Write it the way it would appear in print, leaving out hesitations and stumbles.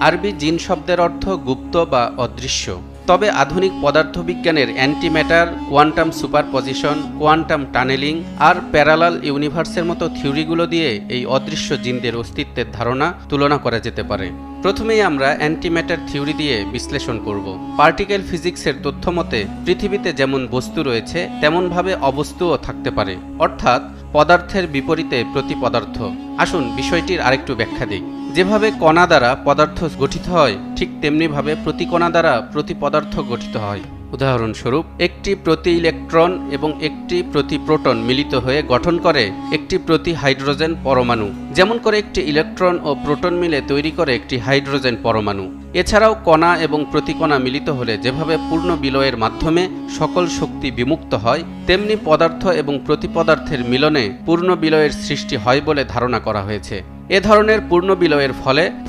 আরবি জিন শব্দের অর্থ গুপ্ত বা অদৃশ্য। তবে আধুনিক পদার্থবিজ্ঞানের antimatter, quantum superposition, quantum tunneling আর প্যারালাল ইউনিভার্সের মতো থিওরিগুলো দিয়ে এই অদৃশ্য জিনদের অস্তিত্বের ধারণা তুলনা করা যেতে পারে। প্রথমেই আমরা অ্যান্টিম্যাটার থিওরি দিয়ে বিশ্লেষণ করব। পার্টিকেল ফিজিক্সের তথ্যমতে পৃথিবীতে যেমন বস্তু রয়েছে তেমনভাবে অবস্তুও থাকতে পারে, অর্থাৎ পদার্থের বিপরীতে প্রতিপদার্থ। আসুন বিষয়টির আরেকটু ব্যাখ্যা দিই। যেভাবে কণা দ্বারা পদার্থ গঠিত হয়, ঠিক তেমনিভাবে প্রতিকণা দ্বারা প্রতিপদার্থ গঠিত হয়। উদাহরণস্বরূপ, একটি প্রতি ইলেকট্রন এবং একটি প্রতি প্রোটন মিলিত হয়ে গঠন করে একটি প্রতি হাইড্রোজেন পরমাণু, যেমন করে একটি ইলেকট্রন ও প্রোটন মিলে তৈরি করে একটি হাইড্রোজেন পরমাণু। এছাড়াও কণা এবং প্রতিকণা মিলিত হলে যেভাবে পূর্ণ বিলয়ের মাধ্যমে সকল শক্তি বিমুক্ত হয়, তেমনি পদার্থ এবং প্রতিপদার্থের মিলনে পূর্ণ বিলয়ের সৃষ্টি হয় বলে ধারণা করা হয়েছে। এ ধরনের পূর্ণ বিলয়ের ফলে